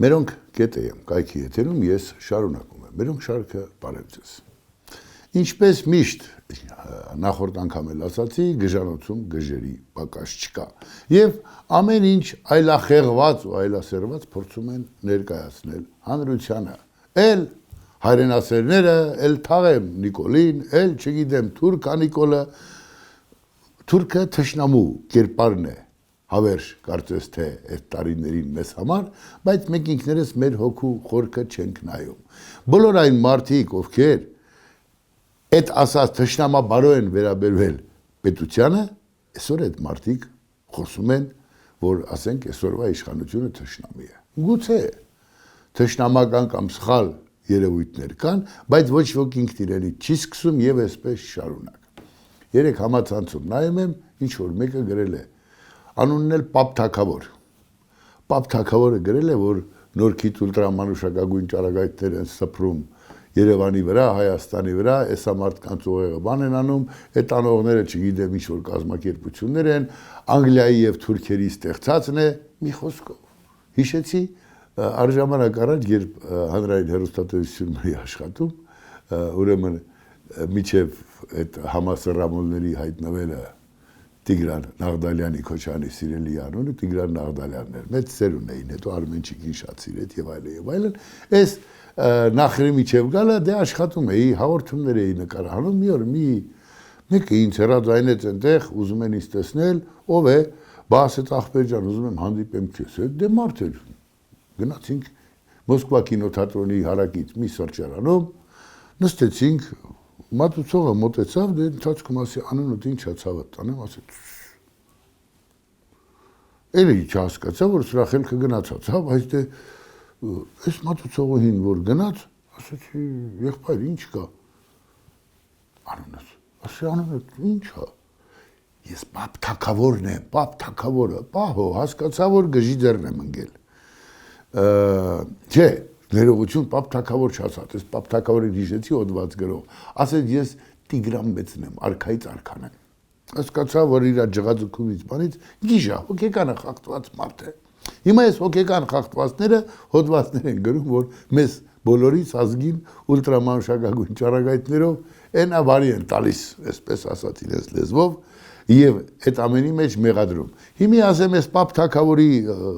Մերոնք կետե եմ կայքի եթերում ես շարունակում եմ, մերոնք շարքը բարև ձեզ։ Ինչպես միշտ նախորդ անգամ էլ ասացի, գժանոցում գժերի պակաս չկա եւ ամեն ինչ այլախեղված ու այլասերված փորձում են ներկայացնել հանրությանը։ Էլ հայրենասերները, էլ թաղեմ Նիկոլին, էլ չգիտեմ թուրքա Նիկոլը, թուրքը թշնամու կերպարն է, հավերժ կարծես թե այդ տարիներին մեզ համար, բայց մենք ինքներս մեր հոգու խորքը չենք նայում։ Բոլոր այն մարդիկ, ովքեր այդ ասած թշնամաբարո են վերաբերվել պետությանը, այսօր այդ մարդիկ խոսում են, որ ասենք այսօրվա իշխանությունը թշնամի է։ Գուցե թշնամական կամ սխալ երևույթներ կան, բայց ոչ ոք ինքն իրենից չի սկսում եւ այսպես շարունակ։ Երեք համացանցում նայում եմ, ինչ որ մեկը գրել է, անունն էլ Պապ Թագավոր։ Պապ Թագավորը գրել է, որ նորքիտ ուլտրամանուշակագույն ճառագայթներ են սփռում Երևանի վրա, Հայաստանի վրա, այսա մարդկանց ուղեղը բան են անում, այդ անողները չգիտեմ ինչ որ կազմակերպություններ են, Անգլիայի եւ Թուրքիայի ստեղծածն է, մի խոսքով։ Հիշեցի առժամանակ առաջ, երբ հանրային հեռուստատեսությունն էր աշխատում, ուրեմն միջև այդ համասեռամոլների հայտնվելը Տիգրան Նաղդալյանի Քոչարյանի սիրելի անունը Տիգրան Նաղդալյանն էր, մեծ սերունդ էին, հետո Արմենչիկին շատ սիրեց եւ այլն, այս նախրի միջև գալը դե աշխատում էի, հաղորդումներ էի նկարահանում, մի օր մեկը ինձ հեռաձայնեց այնտեղ, ուզում են ինձ տեսնել, ով է, բա ասեց ախպեր ջան, ուզում եմ հանդիպեմ քեզ հետ, դե մարդ էր, գնացինք Մոսկվա կինոթատրոնի հարակից մի սրճարանում, նստեցինք, մատուցողը մոտեցավ, դե ընթացքում ասի անունդ ինչա ցավը տանեմ, ասեց էլի չհասկացա, որ սրա խելքը գնացած, հա, բայց դե այս մատուցողին որ գնաց, ասեցի եղբայր ինչ կա, անունս, ասի անունդ ինչա, ես Պապ Թագավորն եմ, Պապ Թագավորը, պահո, հասկացա, որ գժի ձեռն եմ ընկել, չէ, ներողություն Պապ Թագավոր չասած, ես Պապ Թագավորին հիշեցի հոդված գրող, ասեց ես Տիգրան մեծն եմ, արքայից արքան եմ, հասկացա, որ իր ջղաձգումից բանից գիժա, հոգեկանը խախտված մարդ է, հիմա այս հոգեկան խախտվածները հոդվածներ են գրում, որ մեզ բոլորիս ազգին ուլտրամանուշակագույն ճառագայթներով են ավարի են տալիս, այսպես ասած իրենց լեզվով, եւ այդ ամենի մեջ մեղադրում։ Հիմի ասեմ ես Պապ Թագավորի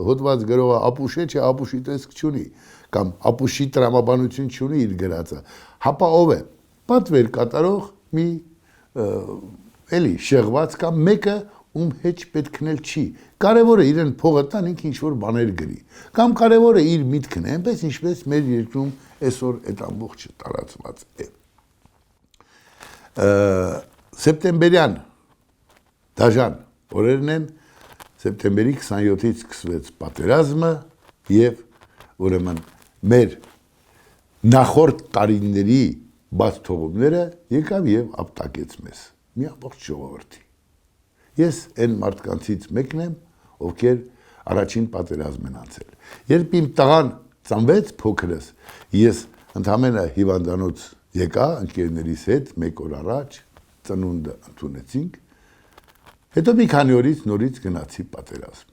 հոդված գրողը ապուշ է, չէ, ապուշի տեսք չունի, կամ ապուշի տրամաբանություն չունի իր գրածը, հապա ով է, պատվեր կատարող մի էլի շեղված կամ մեկը, ում հեչ պետքն էլ չի, կարևորը իրեն փողը տան ինքը ինչ-որ բաներ գրի, կամ կարևորը իր միտքն է, այնպես ինչպես մեր երկրում այսօր այդ ամբողջը տարածված է։ Սեպտեմբերյան դաժան օրերն են, սեպտեմբերի 27-ից սկսվեց պատերազմը եւ ուրեմն մեր նախորդ տարիների բաց թողումները եկավ եւ ապտակեց մեզ, մի ամբողջ ժողովրդի։ Ես այն մարդկանցից մեկն եմ, ովքեր առաջին պատերազմ են անցել։ Երբ իմ տղան ծնվեց փոքրս, ես ընդամենը հիվանդանոց եկա ընկերներիս հետ մեկ օր առաջ, ծնունդը ընդունեցինք, հետո մի քանի օրից նորից գնացի պատերազմ։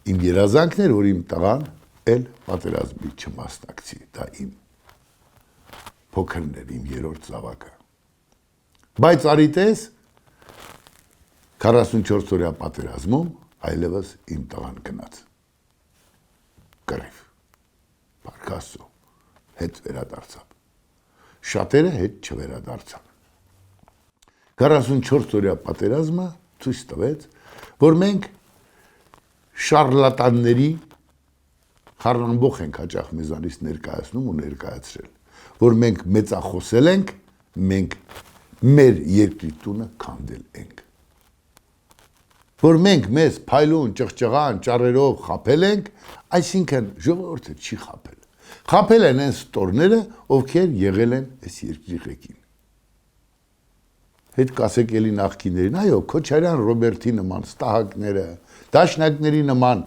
Իմ երազանքն էր, որ իմ տղան էլ պատերազմի չմասնակցի, դա իմ փոքրն էր, իմ երրորդ զավակը։ Բայց արիտես 44 օրյա պատերազմում այլևս իմ տղան գնաց։ Կռիվ, Փարքաստո, հետ վերադարձավ։ Շատերը հետ չվերադարձան։ 44 օրյա պատերազմը ցույց տվեց, որ մենք շարլատանների խառնամբող ենք հաճախ մեզանից ներկայացնում ու ներկայացրել, որ մենք մեծախոսել ենք, մենք մեր երկրի տունը քանդել ենք։ Որ մենք մեզ փայլուն, ճղճղան, ճառերով խաբել ենք, այսինքն ժողովուրդը չի խաբել։ Խաբել են այն ստորները, ովքեր եղել են այս երկրի ղեկին։ Հետ կասեք էլի նախկիներին, այո, Քոչարյան Ռոբերտի նման ստահակները, դաշնակների նման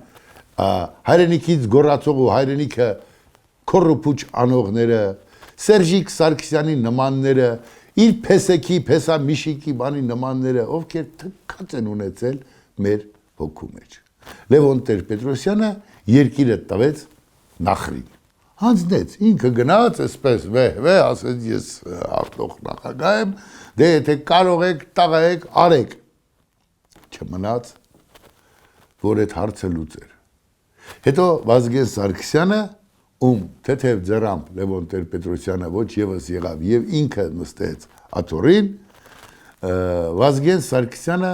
հայրենիքից գոռացող ու հայրենիքը քոռոպուչ անողները, Սերժիկ Սարգսյանի նմանները, իր փեսեքի, փեսամիշիկի բանի նմանները, ովքեր թքած են ունեցել մեր հոգու մեջ։ Լևոն Տեր-Պետրոսյանը երկիրը տվեց նախրին։ Հանձնեց, ինքը գնաց, այսպես վեհ, ասեց ես արտող նախագահ եմ, դե եթե կարող եք, տաղայեք, արեք։ Չմնաց, որ այդ հարցը լուծեր։ Հետո Վազգեն Սարգսյանը, ում թեթև ձեռամբ Լևոն Տեր-Պետրոսյանը ոչ եւս եղավ եւ ինքը նստեց աթոռին, Վազգեն Սարգսյանը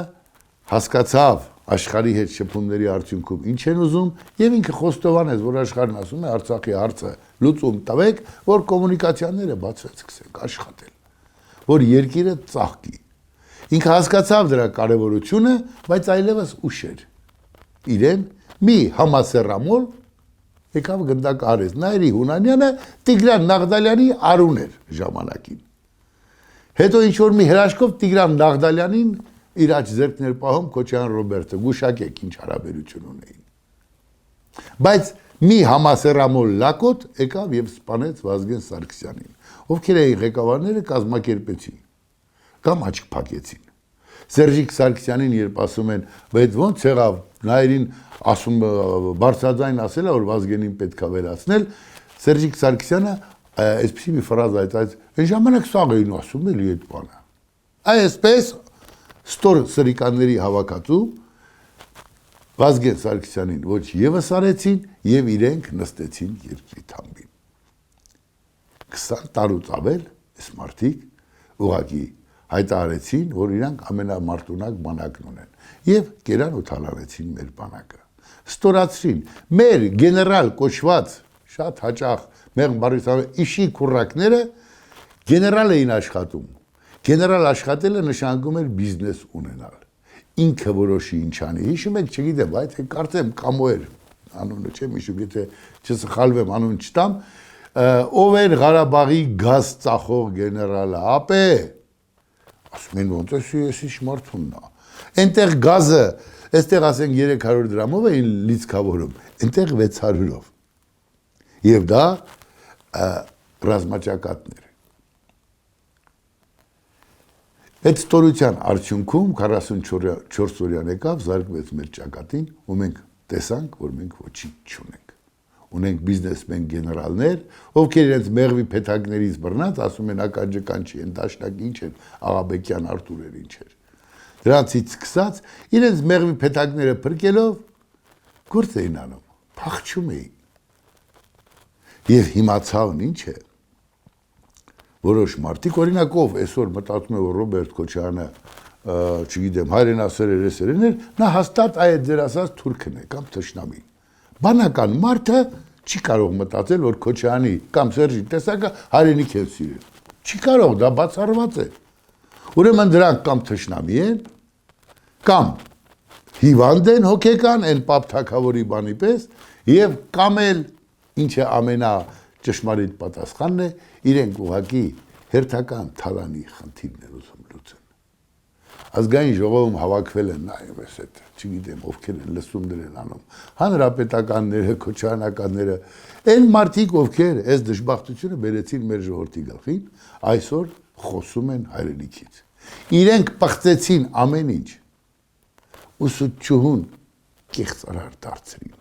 հասկացավ աշխարհի հետ շփումների արդյունքում ինչ են ուզում եւ ինքը խոստովանեց, որ աշխարհն ասում է Արցախի հարցը լուծում տվեք, որ կոմունիկացիաները բացվեց սկսենք աշխատել, որ երկիրը ծաղկի։ Ինքը հասկացավ դրա կարևորությունը, բայց այլևս ուշ էր։ Իրեն մի համասեռամոլ եկավ գնդակ արեց։ Նայրի Հունանյանը Տիգրան Նաղդալյանի արուն էր ժամանակին։ Հետո ինչ որ մի հրաշքով Տիգրան Նաղդալյանին իր աջ ձեռքներ պահում Քոչարյան Ռոբերտը, գուշակեք ինչ հարաբերություն ունեին։ Բայց մի համասեռամոլ լակոտ եկավ եւ սպանեց Վազգեն Սարգսյանին, ովքեր էին ղեկավարները կազմակերպեցին կամ աչք փակեցին։ Սերժիկ Սարգսյանին երբ ասում են, բայց ո՞նց եղավ, նայրին ասում բարձրաձայն ասել է, որ Վազգենին պետք է վերացնել, Սերժիկ Սարգսյանը այսպեսի մի ֆրազա այդ այն ժամանակ սաղ էին ասում էլի այդ բանը։ Այսպես ստոր սրիկանների հավաքածու Վազգեն Սարգսյանին ոչ եւս արեցին եւ իրենք նստեցին երկրի թամբին։ 20 տարուց ավել այս մարդիկ ուղղակի հայտարարեցին, որ իրանք ամենամարտունակ բանակն ունեն եւ կերան ու թալանեցին մեր բանակը։ Ստորացրին մեր գեներալ կոչված շատ հաճախ Մեղմ Բարիսյանի իշի քուրակները գեներալ էին աշխատում։ Գեներալ աշխատելը նշանակում էր բիզնես ունենալ։ Ինքը որոշի ինչ անի։ Հիշում եք, չգիտեմ, բայց կարծեմ Կամո էր անունը, չեմ հիշում, եթե չսխալվեմ, անուն չտամ, ով էր Ղարաբաղի գազ ծախող գեներալը, ապե ասում են ոնց է ես մարդունն է։ Այնտեղ գազը, այստեղ ասենք 300 դրամով էին լիցքավորում, այնտեղ 600-ով։ Եվ դա ռազմաճակատներ։ Այդ ստորության արդյունքում 44 օրյան եկավ, զարկվեց մեր ճակատին, ու մենք տեսանք, որ մենք ոչինչ չունենք։ Ունենք բիզնեսմեն գեներալներ, ովքեր իրենց մեղվի փեթակներից բռնած ասում են ականջական չի, են դաշնակ ինչ են, Աղաբեկյան Արտուր էր ինչ էր։ Դրանցից սկսած իրենց մեղվի փեթակները փրկելով գործ էին անում, փախչում էին։ Եվ հիմա ցավն ինչ է։ Որոշ մարդիկ օրինակով այսօր մտածում է որ Ռոբերտ Քոչարյանը, չգիտեմ, հայրենասեր էր, նա հաստատ այդ ձեր ասած թուրքն է կամ թշնամին։ Բանական մարդը չի կարող մտածել, որ Քոչարյանի կամ Սերժի տեսակը հայրենիք են սիրել։ Չի կարող, դա բացառված է։ Ուրեմն դրանք կամ թշնամի են, կամ հիվանդ են հոգեկան, այն պապ թագավորի բանի պես, եւ կամ էլ ինչը ամենա ճշմարիտ պատասխանն է, իրենք ուղղակի հերթական թալանի խնդիրներ ուզում լուծեն։ Ազգային ժողովում հավաքվել են նաև այդ, չգիտեմ, ովքեր են լսում դրեն անում, հանրապետականները, քոչարյանականները, այն մարդիկ, ովքեր այս դժբախտությունը բերեցին մեր ժողովրդի գլխին, այսօր խոսում են հայրենիքից։ Իրենք պղծեցին ամեն ինչ, ուսուցչուհուն կեղծարար դարձրին,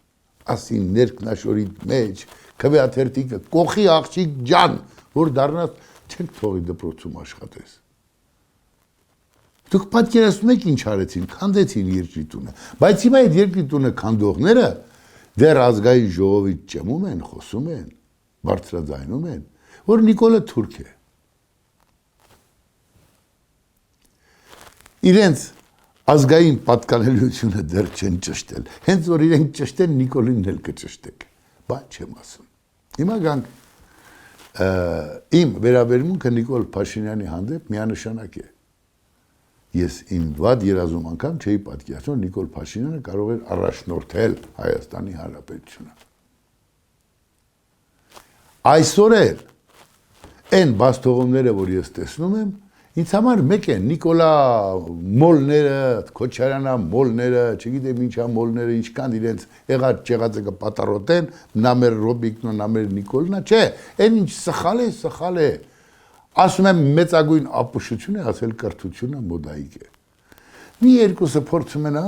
ասին ներքնաշորի մեջ, քվեաթերթիկը, կողի աղջիկ ջան, որ դառնաց չենք թողի դպրոցում աշխատես։ Դուք պատկերացնում եք ինչ արեցին, քանդեցին երկրի տունը, բայց հիմա այդ երկրի տունը քանդողները դեռ ազգային ժողովից ճմում են, խոսում են, բարձրաձայնում են, որ Նիկոլը թուրք է։ Իրենց ազգային պատկանելիությունը դեռ չեն ճշտել, հենց որ իրենք ճշտեն Նիկոլին էլ կճշտեք, բան չեմ ասում։ Հիմա գանք իմ վերաբերմունքը Նիկոլ Փաշինյանի հանդեպ միանշանակ է։ Ես իմ վատ երազում անգամ չէի պատկերացնում, Նիկոլ Փաշինյանը կարող էր առաջնորդել Հայաստանի Հանրապետությունը։ Այսօր էլ այն բաստողումները, որ ես տեսնում եմ, ինձ համար մեկ են Նիկոլա մոլները, Քոչարյանա մոլները, չգիտեմ ինչա մոլները, ինչքան իրենց եղած ճեղածը կպատառոտեն, նա մեր Ռոբիկն ու նա մեր Նիկոլնա, չէ, այն ինչ սխալ է, ասում եմ մեծագույն ապուշություն է, ասել կրթությունը մոդայիկ է։ Մի երկուսը փորձում են,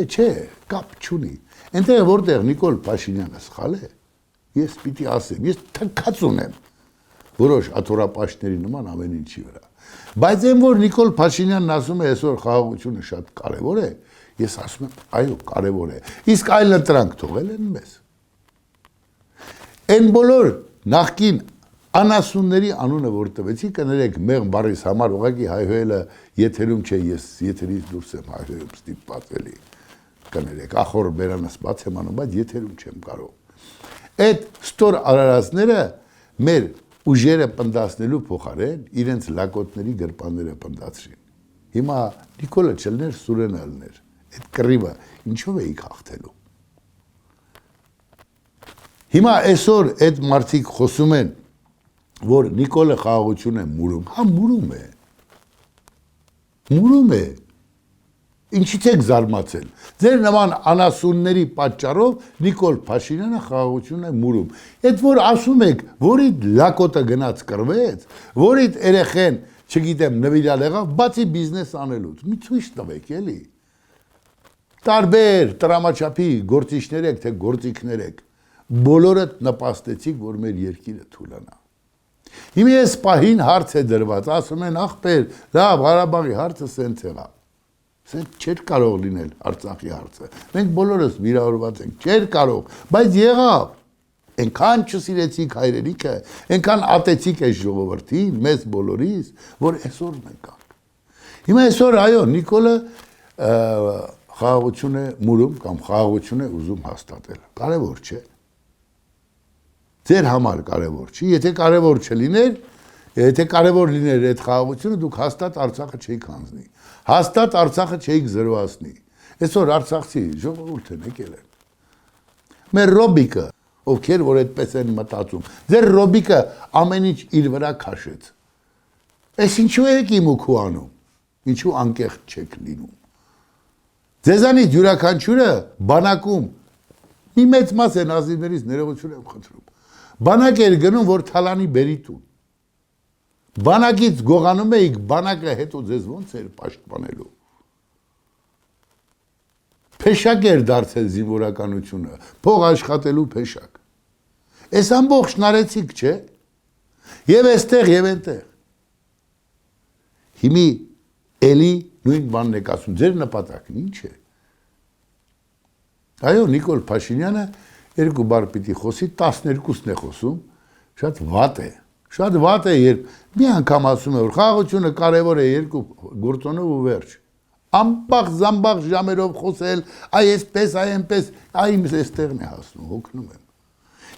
չէ, կապ չունի։ Այնտեղ որտեղ Նիկոլ Փաշինյանը սխալ է, Ես պիտի ասեմ, ես թքած ունեմ որոշ աթոռապաշտների նման ամեն ինչի վրա։ Բայց այն որ Նիկոլ Փաշինյանն ասում է այսօր խաղաղությունը շատ կարևոր է, ես ասում եմ, այո, կարևոր է։ Իսկ այլ ընտրանք թողել են մեզ։ Այն բոլոր նախկին անասունների անունը որ տվեցի, կներեք, մեղմ բառիս համար ուղղակի հայհոյելը եթերում չէ, ես եթերից դուրս եմ հայհոյում ստիպված էլի։ Կներեք, ախոր բերանս բաց եմ անում, բայց եթերում չեմ կարող։ Այդ ստոր արարածները մեր ուժերը պնդացնելու փոխարեն իրենց լակոտների գրպանները պնդացրին։ Հիմա Նիկոլը չլներ, Սուրենը լներ։ Այդ կռիվը ինչով էիք հաղթելու։ Հիմա այսօր այդ մարդիկ խոսում են, որ Նիկոլը խաղաղություն է մուրում, հա մուրում է։ Մուրում է։ Ինչի՞ց եք զարմացել։ Ձեր նման անասունների պատճառով Նիկոլ Փաշինյանը խաղաղություն է մուրում։ Այդ որ ասում եք, որի լակոտը գնաց կռվեց, որի երեխեն, չգիտեմ, նվիրալ եղավ, բացի բիզնես անելուց, մի ցույց տվեք, էլի։ Տարբեր տրամաչափի գործիչներ եք, թե գործիքներ եք, բոլորը նպաստեցիք, որ մեր երկիրը թուլանա։ Հիմա այս պահին հարց է դրված, ասում են ախպեր, լավ, Ղարաբաղի հարցը սենց եղավ։ Սենց չէր կարող լինել Արցախի հարցը։ Մենք բոլորս վիրավորված ենք, չէր կարող, բայց եղավ։ Այնքան չսիրեցիք հայրենիքը, այնքան ատեցիք այս ժողովրդին, մեզ բոլորիս, որ այսօր մենք ենք։ Հիմա այսօր այո, Նիկոլը խաղաղություն է մուրում կամ խաղաղություն է ուզում հաստատել։ Կարևոր չէ։ Ձեր համար կարևոր չի, եթե կարևոր չլիներ, եթե կարևոր լիներ այդ խաղաղությունը, դուք հաստատ Արցախը չէիք հանձնի, հաստատ Արցախը չէիք զրոացնի։ Այսօր Արցախցի ժողովուրդն եկել են։ Մեր Ռոբիկը, ովքեր որ այդպես են մտածում, ձեր Ռոբիկը ամեն ինչ իր վրա քաշեց։ Այս ինչու եք իմուքու անում, ինչու անկեղծ չեք լինում։ Ձեզանից յուրաքանչյուրը բանակում մի մեծ մաս են ազնիվներից ներողություն եմ խնդրում։ Բանակ էր գնում, որ թալանի բերի տուն։ Բանակից գողանում էիք, բանակը հետո ձեզ ոնց էր պաշտպանելու։ Փեշակ էր դարձել զինվորականությունը, փող աշխատելու փեշակ։ Այս ամբողջն արեցիք, չէ։ Եվ այստեղ, եւ այնտեղ։ Հիմի էլի նույն բանն եք ասում, ձեր նպատակն ինչ է։ Այո, Նիկոլ Փաշինյանը երկու բառ պիտի խոսի, 12-ն է խոսում, շատ վատ է։ Շատ վատ է, երբ մի անգամ ասում է, որ խաղաղությունը կարևոր է երկու գործոնով ու վերջ։ Ամբախ զամբախ ժամերով խոսել, այ այսպես, այ այնպես, այ իմ այստեղն է հասնում, հոգնում եմ։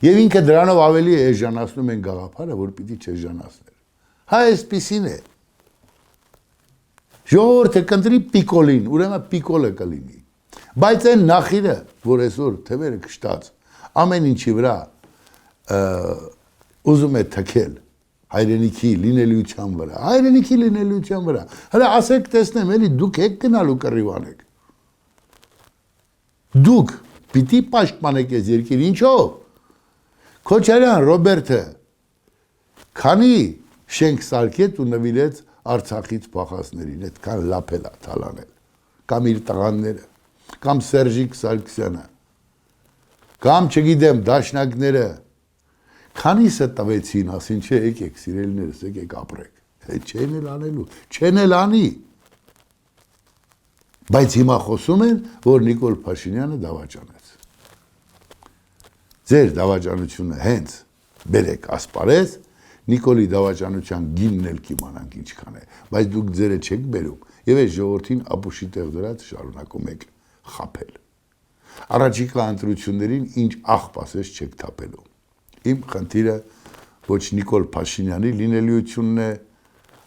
Եվ ինքը դրանով ավելի էժանացնում են գաղափարը, որ պիտի չեժանացներ։ Հա այսպիսին է։ Ժողովուրդը կընտրի պիկոլին, ուրեմն պիկոլը կլինի։ Բայց այն նախիրը, որ այսօր թևերը կշտած, ամեն ինչի վրա ուզում է թքել հայրենիքի լինելիության վրա, հայրենիքի լինելիության վրա։ Հələ ասեք տեսնեմ, էլի դուք եք գնալու կռիվանեք։ Դուք պիտի պաշտպանեք այս երկիրը, ինչով։ Քոչարյան Ռոբերտը քանի շենք սարքեց ու նվիրեց Արցախից փախածներին, այդքան լափել է թալանել, կամ իր տղաները, կամ Սերժիկ Սարգսյանը, կամ չգիտեմ դաշնակները, քանիսը տվեցին, ասին չէ, եկեք սիրելիներս, եկեք ապրեք, չեն էլ անելու, չեն էլ անի։ Բայց հիմա խոսում են, որ Նիկոլ Փաշինյանը դավաճանեց։ Ձեր դավաճանությունը հենց բերեք ասպարեզ, Նիկոլի դավաճանության գինն էլ կիմանանք ինչքան է, բայց դուք ձերը չեք բերում եւ այս ժողովրդին ապուշի տեղ դրած շարունակում եք խաբել։ Առաջիկա ընտրություններին ինչ աղբ ասես չեք թափելու։ Իմ խնդիրը ոչ Նիկոլ Փաշինյանի լինելիությունն է,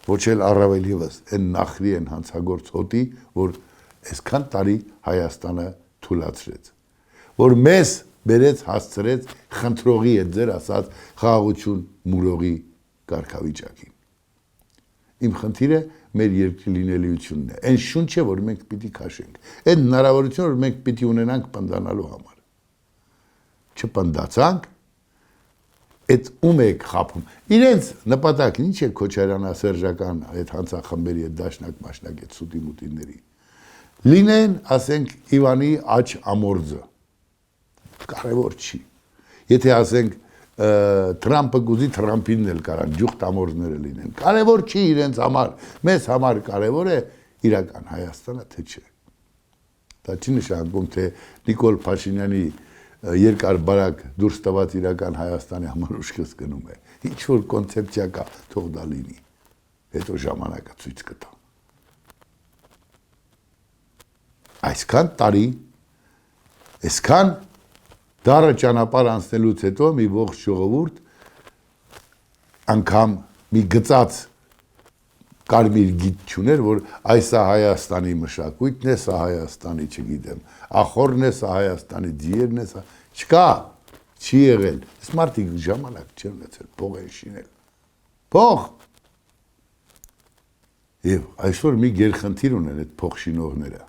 ոչ էլ առավել ևս այն նախրի են հանցագործ հոտի, որ այսքան տարի Հայաստանը թուլացրեց, որ մեզ բերեց հասցրեց խնդրողի այդ ձեր ասած խաղաղություն մուրողի կարգավիճակին։ Իմ խնդիրը մեր երկրի լինելիությունն է, այն շունչը, որ մենք պիտի քաշենք, այն հնարավորությունը, որ մենք պիտի ունենանք պնդանալու համար։ Չպնդացանք, այդ ում եք խափում։ Իրենց նպատակն ինչ է քոչարյանասերժական այդ հանցախմբերի այդ դաշնակ մաշնակ այդ սուտի մուտիների։ Լինեն, ասենք, Իվանի աջ ամորձը։ Կարևոր չի։ Եթե ասենք Թրամփը գուզի Թրամփինն էլ կարան ջուխտամորները լինեն։ Կարևոր չի իրենց համար, մեզ համար կարևոր է իրական Հայաստանը, թե չէ։ Դա չի նշանակում, թե Նիկոլ Փաշինյանի երկար բարակ դուրս տված իրական Հայաստանի համար ուշքս գնում է։ Ինչ որ կոնցեպցիա կա, թող դա լինի։ Հետո ժամանակը ցույց կտա։ Այսքան տարի, այսքան դարը ճանապարհ անցնելուց հետո մի ողջ ժողովուրդ անգամ մի գծած կարմիր գիծ չուներ, որ այս է Հայաստանի մշակույթն է, սա Հայաստանի, չգիտեմ, ախորն է, սա Հայաստանի ձիերն է, սա չկա, չի եղել։ Այս մարդիկ ժամանակ չեն ունեցել, փող են շինել։ Փող։ Եվ այսօր մի գերխնդիր ունեն այդ փող շինողները։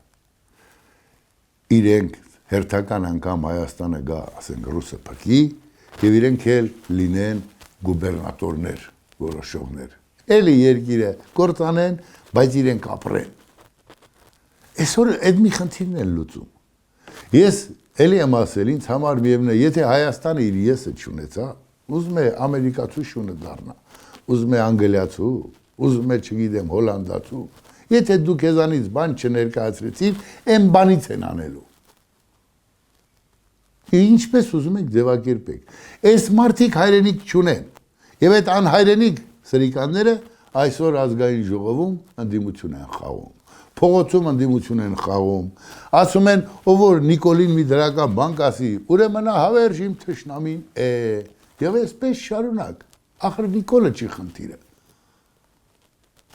Իրենք հերթական անգամ Հայաստանը գա, ասենք ռուսը փքի, եւ իրենք էլ լինեն գուբերնատորներ, որոշողներ։ Էլի երկիրը կործանեն, բայց իրենք ապրեն։ Այսօր այդ մի խնդիրն են լուծում։ Ես էլի եմ ասել, ինձ համար միևնույն է, եթե Հայաստանը իր եսը չունեցա, ուզում է ամերիկացու շունը դառնա, ուզում է անգլիացու, ուզում է, չգիտեմ, հոլանդացու։ Եթե դու քեզանից բան չներկայացրեցիր, այն բանից են անելու։ Ինչպես ուզում եք ձևակերպեք։ Այս մարդիկ հայրենիք չունեն։ Եվ այդ անհայրենիք սրիկանները այսօր ազգային ժողովում ընդդիմություն են խաղում։ Փողոցում ընդդիմություն են խաղում։ Ասում են, ով որ Նիկոլին մի դրական բան կասի, ուրեմն հավերժ իմ թշնամին է։ Եվ այսպես շարունակ։ Ախր Նիկոլը չի խնդիրը։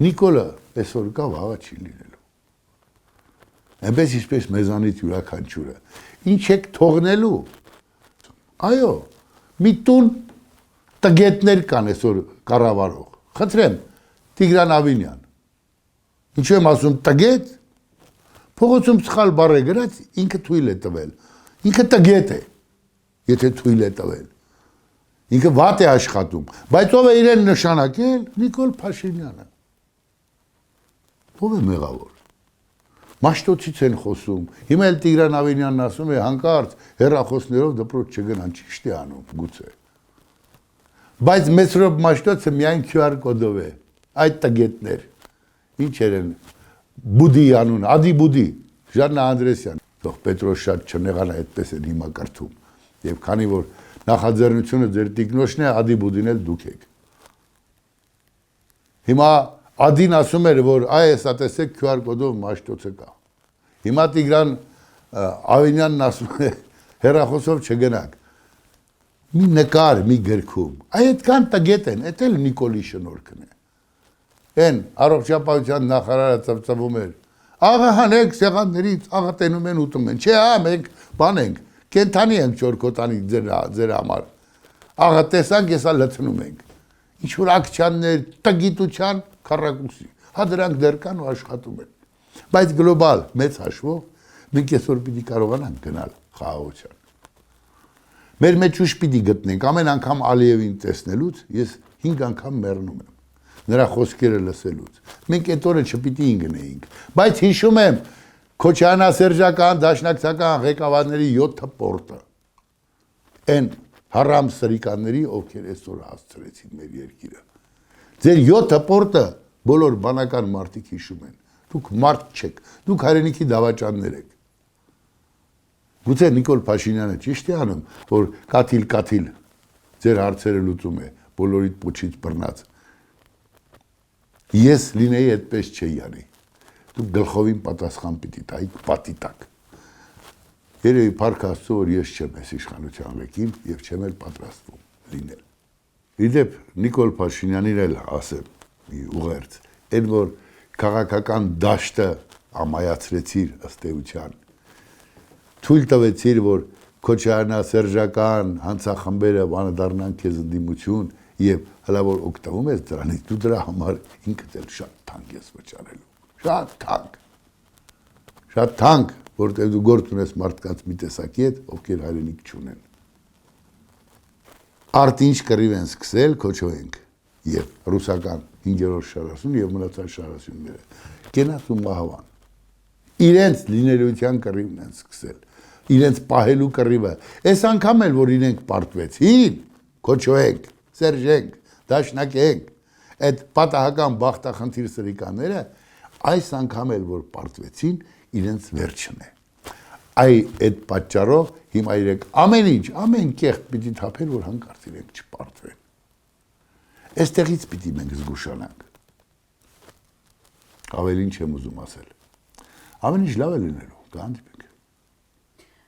Նիկոլը այսօր կա, վաղը չի լինելու։ Այնպես ինչպես մեզանից յուրաքանչյուրը։ Ինչ եք թողնելու։ Այո, մի տուն տգետներ կան այսօր կառավարող։ Խնդրեմ, Տիգրան Ավինյան։ Ինչու եմ ասում տգետ։ Փողոցում սխալ բառ է գրած, ինքը թույլ է տվել։ Ինքը տգետ է, եթե թույլ է տվել։ Ինքը վատ է աշխատում, բայց ով է իրեն նշանակել, Նիկոլ Փաշինյանը։ Ով է մեղավոր։ Մաշտոցից են խոսում։ Հիմա էլ Տիգրան Ավինյանն ասում է հանկարծ հեռախոսներով դպրոց չգնան, ճիշտ է անում, գուցե։ Բայց Մեսրոպ Մաշտոցը միայն QR կոդով է։ Այդ տգետներ։ Ինչեր են Բուդի անուն, Ադի Բուդի, Ժաննա Անդրեսյան։ Թող Պետրոս շատ չնեղանա, այդպես են հիմա կարդում։ Եվ քանի որ նախաձեռնությունը ձեր տիկնոջն է, Ադի Բուդին էլ դուք եք։ Հիմա Ադին ասում էր, որ այս տեսեք QR կոդով Մաշտոցը կա։ Հիմա Տիգրան Ավինյանն ասում է, հեռախոսով չգնաք։ Մի նկար, մի գրքում։ Այդքան տգետ են, էդ էլ Նիկոլի շնորհքն է։ Են առողջապահության նախարարը ծվծվում էր։ Աղա հանեք սեղաններից, աղա տենում են ուտում են։ Չէ, հա, մենք բան ենք, կենթանի ենք ճորքոտանի ձեր համար։ Աղա տեսանք, եսա լցնում ենք։ Ինչ որ ակցիաներ, տգիտության քառակուսի։ Հա դրանք դեռ կան ու աշխատում են։ Բայց գլոբալ մեծ հաշվով մենք այսօր պիտի կարողանանք գնալ խաղաղության։ Մեր մեջ ուժ պիտի գտնենք, ամեն անգամ Ալիևին տեսնելուց ես 5 անգամ մեռնում եմ։ Նրա խոսքերը լսելուց։ Մենք այդ օրը չպիտի ինգնեինք, բայց հիշում եմ Քոչարյանասերժական դաշնակցական ղեկավարների 7 պորտը։ Այն հարամ սրիկանների, ովքեր այսօր հասցրեցին մեր երկիրը։ Ձեր 7 պորտը բոլոր բանական մարդիկ հիշում են։ Դուք մարդ չեք, դուք հայրենիքի դավաճաններ եք։ Գուցե Նիկոլ Փաշինյանը ճիշտ է անում, որ կաթիլ ձեր հարցերը լուծում է, բոլորիդ պուչից բռնած։ Ես լինեի այդպես չէի անի։ Դուք գլխովին պատասխան պիտի տայիք պատի տակ։ Երևի Փառք Աստծո, որ ես չեմ այս իշխանության ղեկին եւ չեմ էլ պատրաստվում լինել։ Իդեպ Նիկոլ Փաշինյանին էլ ասեմ մի ուղերձ, այն որ քաղաքական դաշտը ամայացրեցիր ըստ էության։ Թույլ տվեցիր, որ Քոչարյանասերժական հանցախմբերը բանը դառնան քեզ ընդդիմություն եւ հլա որ օգտվում ես դրանից, դու դրա համար ինքդ էլ շատ թանկ ես վճարելու։ Շատ թանկ։ Շատ թանկ, որտեղ դու գործ ունես մարդկանց մի տեսակի հետ, ովքեր հայրենիք չունեն։ Արդ ինչ կռիվ են սկսել, քոչոենք եւ ռուսական 5-րդ շարասուն եւ մնացած շարասյունները։ Կենաց ու մահվան։ Իրենց լինելիության կռիվն են սկսել։ իրենց պահելու կռիվը, այս անգամ էլ որ իրենք պարտվեցին, քոչոենք, սերժենք, դաշնակենք, այդ պատահական բախտախնդիր սրիկաները այս անգամ էլ որ պարտվեցին, իրենց վերջն է։ Այդ պատճառով հիմա իրենք ամեն ինչ, ամեն կեղտ պիտի թափեն, որ հանկարծ իրենք չպարտվեն։ Այստեղից պիտի մենք զգուշանանք։ Ավելին չեմ ուզում ասել։ Ամեն ինչ լավ է լինելու, կհանդիպենք։